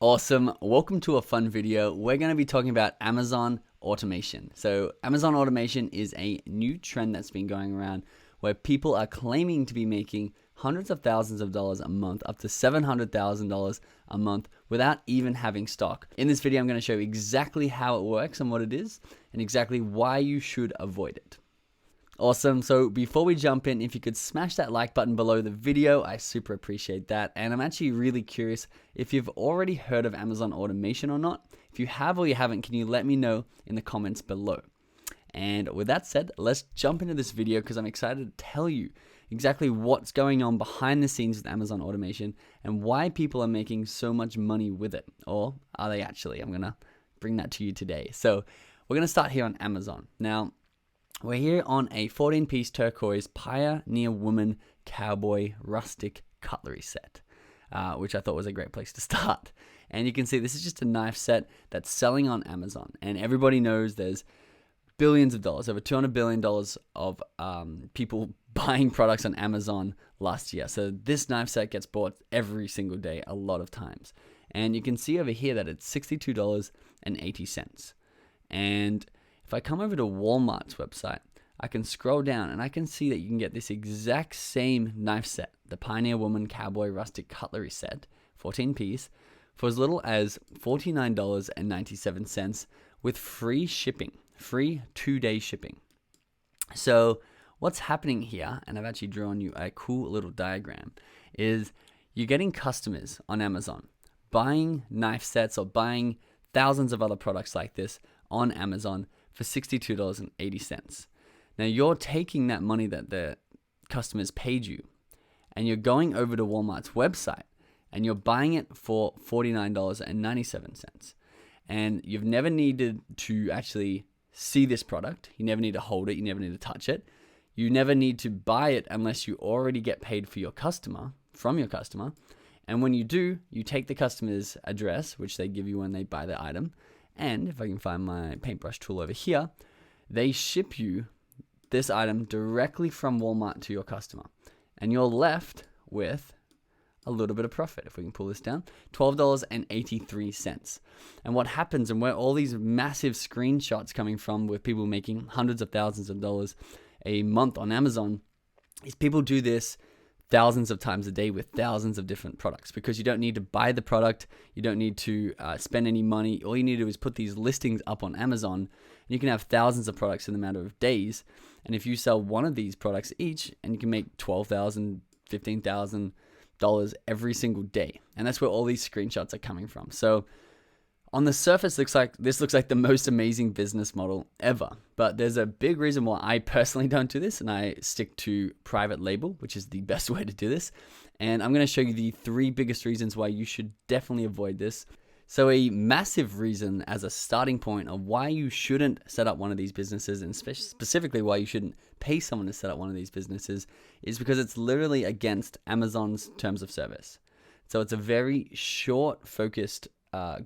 Awesome. Welcome to a fun video. We're going to be talking about Amazon automation. So Amazon automation is a new trend that's been going around where people are claiming to be making hundreds of thousands of dollars a month, up to $700,000 a month without even having stock. In this video, I'm going to show you exactly how it works and what it is and exactly why you should avoid it. Awesome. So before we jump in, if you could smash that like button below the video, I super appreciate that. And I'm actually really curious if you've already heard of Amazon automation or not. If you have or you haven't, can you let me know in the comments below? And with that said, let's jump into this video because I'm excited to tell you exactly what's going on behind the scenes with Amazon automation and why people are making so much money with it. Or are they actually? I'm going to bring that to you today. So we're going to start here on Amazon. Now, we're here on a 14-piece turquoise Pioneer Woman Cowboy Rustic Cutlery set, which I thought was a great place to start. And you can see this is just a knife set that's selling on Amazon. And everybody knows there's billions of dollars, over $200 billion of people buying products on Amazon last year. So this knife set gets bought every single day, a lot of times. And you can see over here that it's $62.80. And if I come over to Walmart's website, I can scroll down and I can see that you can get this exact same knife set, the Pioneer Woman Cowboy Rustic Cutlery set, 14 piece, for as little as $49.97 with free shipping, free 2-day shipping. So what's happening here, and I've actually drawn you a cool little diagram, is you're getting customers on Amazon buying knife sets or buying thousands of other products like this on Amazon for $62.80. Now you're taking that money that the customers paid you and you're going over to Walmart's website and you're buying it for $49.97. And you've never needed to actually see this product. You never need to hold it. You never need to touch it. You never need to buy it unless you already get paid for your customer, from your customer. And when you do, you take the customer's address, which they give you when they buy the item. And if I can find my paintbrush tool over here, they ship you this item directly from Walmart to your customer. And you're left with a little bit of profit. If we can pull this down, $12.83. And what happens, and where all these massive screenshots coming from with people making hundreds of thousands of dollars a month on Amazon, is people do this thousands of times a day with thousands of different products because you don't need to buy the product. You don't need to spend any money. All you need to do is put these listings up on Amazon and you can have thousands of products in a matter of days. And if you sell one of these products each, and you can make $12,000, $15,000 every single day. And that's where all these screenshots are coming from. So on the surface, this looks like the most amazing business model ever. But there's a big reason why I personally don't do this, and I stick to private label, which is the best way to do this. And I'm going to show you the 3 biggest reasons why you should definitely avoid this. So a massive reason as a starting point of why you shouldn't set up one of these businesses, and specifically why you shouldn't pay someone to set up one of these businesses, is because it's literally against Amazon's terms of service. So it's a very short, focused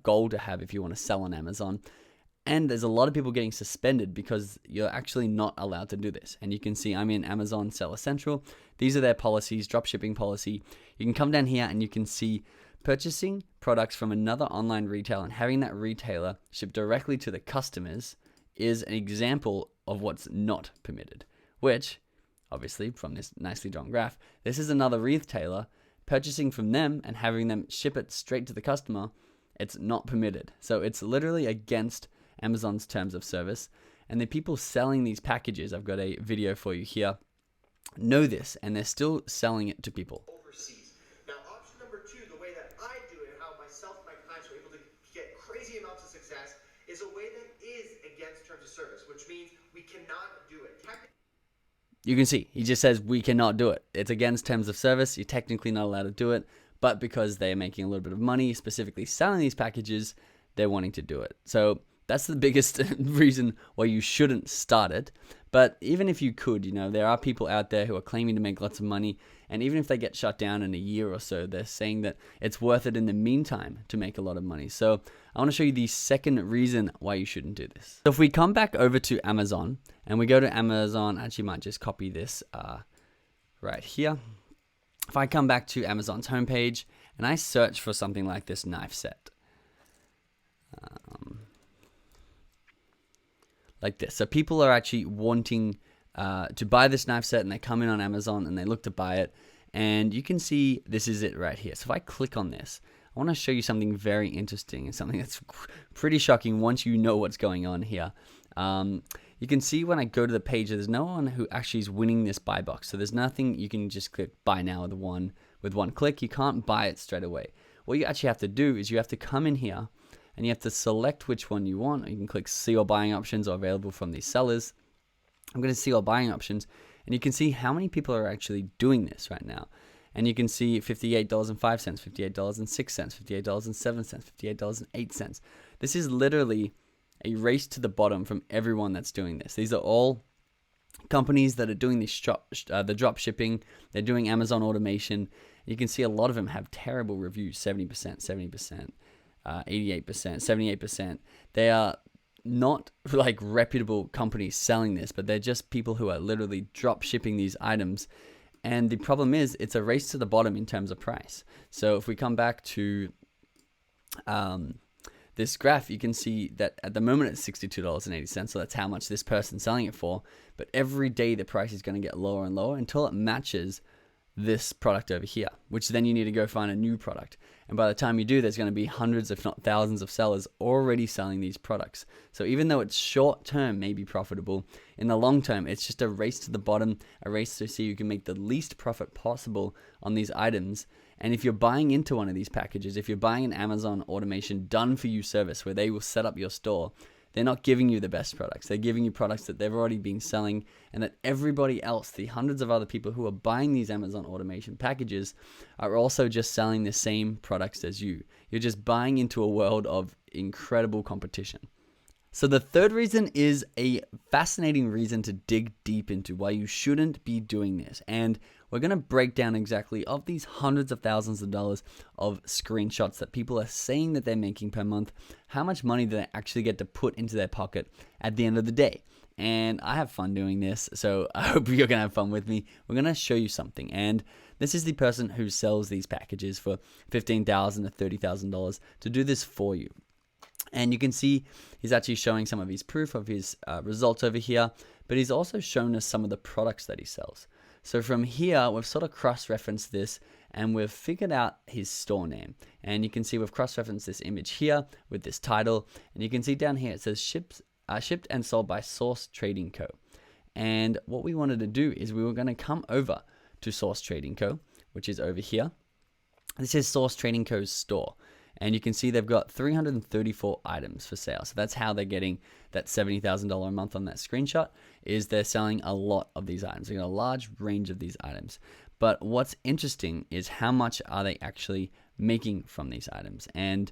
goal to have if you want to sell on Amazon. And there's a lot of people getting suspended because you're actually not allowed to do this. And you can see I'm in Amazon Seller Central. These are their policies, dropshipping policy. You can come down here and you can see purchasing products from another online retailer and having that retailer ship directly to the customers is an example of what's not permitted, which obviously from this nicely drawn graph, this is another retailer purchasing from them and having them ship it straight to the customer. It's not permitted. So it's literally against Amazon's terms of service. And the people selling these packages, I've got a video for you here, know this, and they're still selling it to people. Overseas. Now, option number 2, the way that I do it, how myself and my clients are able to get crazy amounts of success, is a way that is against terms of service, which means we cannot do it. You can see, he just says we cannot do it. It's against terms of service. You're technically not allowed to do it. But because they're making a little bit of money, specifically selling these packages, they're wanting to do it. So that's the biggest reason why you shouldn't start it. But even if you could, there are people out there who are claiming to make lots of money. And even if they get shut down in a year or so, they're saying that it's worth it in the meantime to make a lot of money. So I want to show you the second reason why you shouldn't do this. So if we come back over to Amazon and we go to Amazon, I actually might just copy this right here. If I come back to Amazon's homepage and I search for something like this knife set, like this. So people are actually wanting to buy this knife set, and they come in on Amazon and they look to buy it. And you can see this is it right here. So if I click on this, I want to show you something very interesting and something that's pretty shocking once you know what's going on here. You can see when I go to the page, there's no one who actually is winning this buy box. So there's nothing you can just click buy now with one click. You can't buy it straight away. What you actually have to do is you have to come in here and you have to select which one you want. You can click see all buying options are available from these sellers. I'm going to see all buying options, and you can see how many people are actually doing this right now. And you can see $58.05, $58.06, $58.07, $58.08. This is literally a race to the bottom from everyone that's doing this. These are all companies that are doing this the drop shipping. They're doing Amazon automation. You can see a lot of them have terrible reviews, 70%, 70%, 88%, 78%. They are not like reputable companies selling this, but they're just people who are literally drop shipping these items. And the problem is it's a race to the bottom in terms of price. So if we come back to this graph, you can see that at the moment it's $62.80. So that's how much this person's selling it for. But every day the price is going to get lower and lower until it matches this product over here, which then you need to go find a new product. And by the time you do, there's going to be hundreds, if not thousands of sellers already selling these products. So even though it's short term may be profitable, in the long term, it's just a race to the bottom, a race to see who can make the least profit possible on these items. And if you're buying into one of these packages, if you're buying an Amazon automation done for you service where they will set up your store, they're not giving you the best products. They're giving you products that they've already been selling, and that everybody else, the hundreds of other people who are buying these Amazon automation packages, are also just selling the same products as you. You're just buying into a world of incredible competition. So the third reason is a fascinating reason to dig deep into why you shouldn't be doing this. And we're going to break down exactly of these hundreds of thousands of dollars of screenshots that people are saying that they're making per month, how much money do they actually get to put into their pocket at the end of the day. And I have fun doing this, so I hope you're going to have fun with me. We're going to show you something. And this is the person who sells these packages for $15,000 to $30,000 to do this for you. And you can see he's actually showing some of his proof of his results over here, but he's also shown us some of the products that he sells. So from here, we've sort of cross-referenced this and we've figured out his store name. And you can see we've cross-referenced this image here with this title. And you can see down here, it says shipped and sold by Source Trading Co. And what we wanted to do is we were going to come over to Source Trading Co., which is over here. This is Source Trading Co.'s store. And you can see they've got 334 items for sale. So that's how they're getting that $70,000 a month on that screenshot, is they're selling a lot of these items. They got a large range of these items. But what's interesting is how much are they actually making from these items. And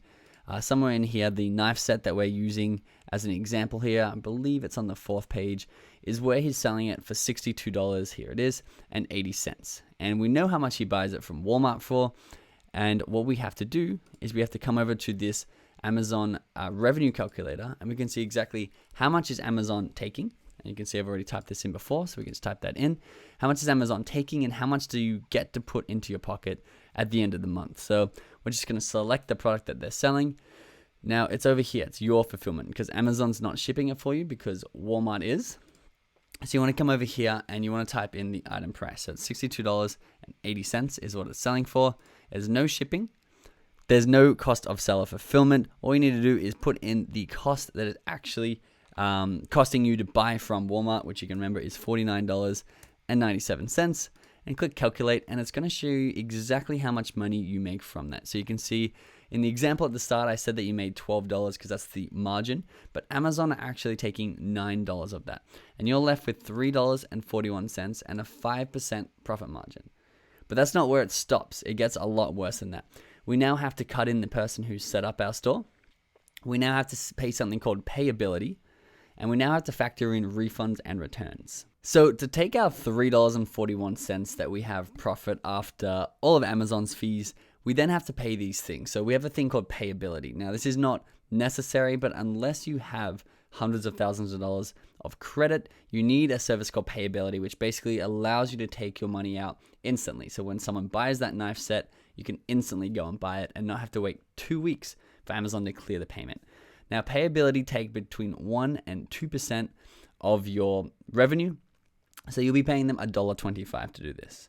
somewhere in here, the knife set that we're using as an example here, I believe it's on the 4th page, is where he's selling it for $62, here it is, and 80 cents. And we know how much he buys it from Walmart for. And what we have to do is we have to come over to this Amazon revenue calculator, and we can see exactly how much is Amazon taking. And you can see I've already typed this in before, so we can just type that in. How much is Amazon taking, and how much do you get to put into your pocket at the end of the month? So we're just going to select the product that they're selling. Now it's over here. It's your fulfillment because Amazon's not shipping it for you because Walmart is. So you want to come over here and you want to type in the item price. So it's $62.80 is what it's selling for. There's no shipping. There's no cost of seller fulfillment. All you need to do is put in the cost that is actually costing you to buy from Walmart, which you can remember is $49.97, and click calculate, and it's going to show you exactly how much money you make from that. So you can see in the example at the start, I said that you made $12 because that's the margin, but Amazon are actually taking $9 of that, and you're left with $3.41 and a 5% profit margin. But that's not where it stops. It gets a lot worse than that. We now have to cut in the person who set up our store. We now have to pay something called payability, and we now have to factor in refunds and returns. So to take our $3.41 that we have profit after all of Amazon's fees, we then have to pay these things. So we have a thing called payability. Now this is not necessary, but unless you have hundreds of thousands of dollars of credit, you need a service called payability, which basically allows you to take your money out instantly. So when someone buys that knife set, you can instantly go and buy it and not have to wait 2 weeks for Amazon to clear the payment. Now, payability take between 1 and 2% of your revenue. So you'll be paying them $1.25 to do this.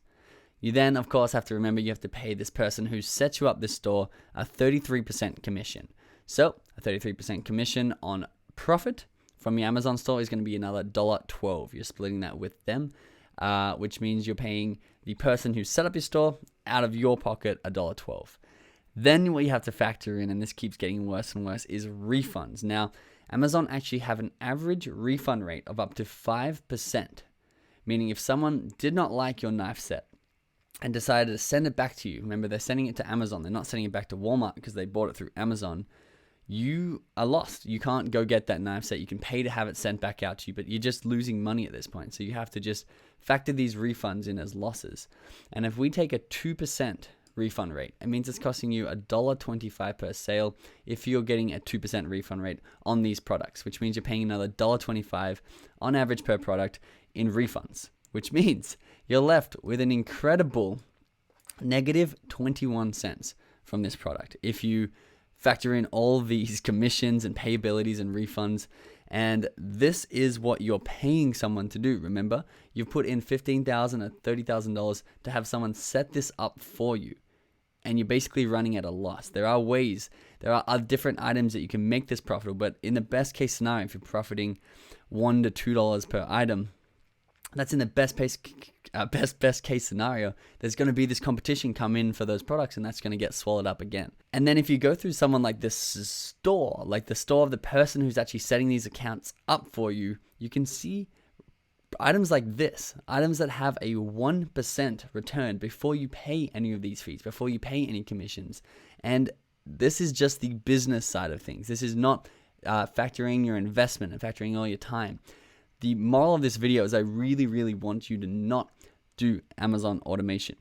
You then, of course, have to remember you have to pay this person who sets you up this store a 33% commission. So a 33% commission on profit from your Amazon store is going to be another $1.12. You're splitting that with them, which means you're paying the person who set up your store out of your pocket $1.12. Then what you have to factor in, and this keeps getting worse and worse, is refunds. Now, Amazon actually have an average refund rate of up to 5%, meaning if someone did not like your knife set and decided to send it back to you, remember they're sending it to Amazon, they're not sending it back to Walmart because they bought it through Amazon, you are lost. You can't go get that knife set. You can pay to have it sent back out to you, but you're just losing money at this point. So you have to just factor these refunds in as losses. And if we take a 2% refund rate, it means it's costing you $1.25 per sale if you're getting a 2% refund rate on these products, which means you're paying another $1.25 on average per product in refunds, which means you're left with an incredible negative 21 cents from this product if you factor in all these commissions and payabilities and refunds. And this is what you're paying someone to do. Remember, you've put in $15,000 or $30,000 to have someone set this up for you, and you're basically running at a loss. There are ways, there are different items that you can make this profitable, but in the best case scenario, if you're profiting $1 to $2 per item, that's in the best case scenario. There's going to be this competition come in for those products, and that's going to get swallowed up again. And then if you go through someone like this store, like the store of the person who's actually setting these accounts up for you, you can see items like this, items that have a 1% return before you pay any of these fees, before you pay any commissions. And this is just the business side of things. This is not factoring your investment and factoring all your time. The moral of this video is I really, really want you to not do Amazon automation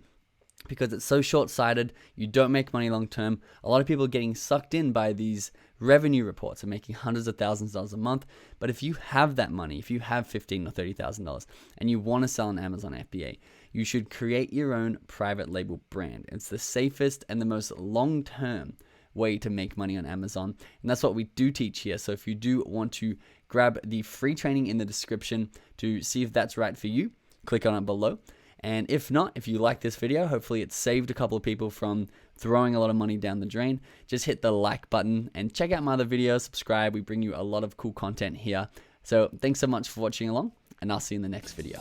because it's so short-sighted. You don't make money long-term. A lot of people are getting sucked in by these revenue reports and making hundreds of thousands of dollars a month. But if you have that money, if you have $15,000 or $30,000 and you want to sell on Amazon FBA, you should create your own private label brand. It's the safest and the most long-term way to make money on Amazon. And that's what we do teach here. So if you do want to grab the free training in the description to see if that's right for you, click on it below. And if not, if you like this video, hopefully it saved a couple of people from throwing a lot of money down the drain, just hit the like button and check out my other videos, subscribe. We bring you a lot of cool content here. So thanks so much for watching along, and I'll see you in the next video.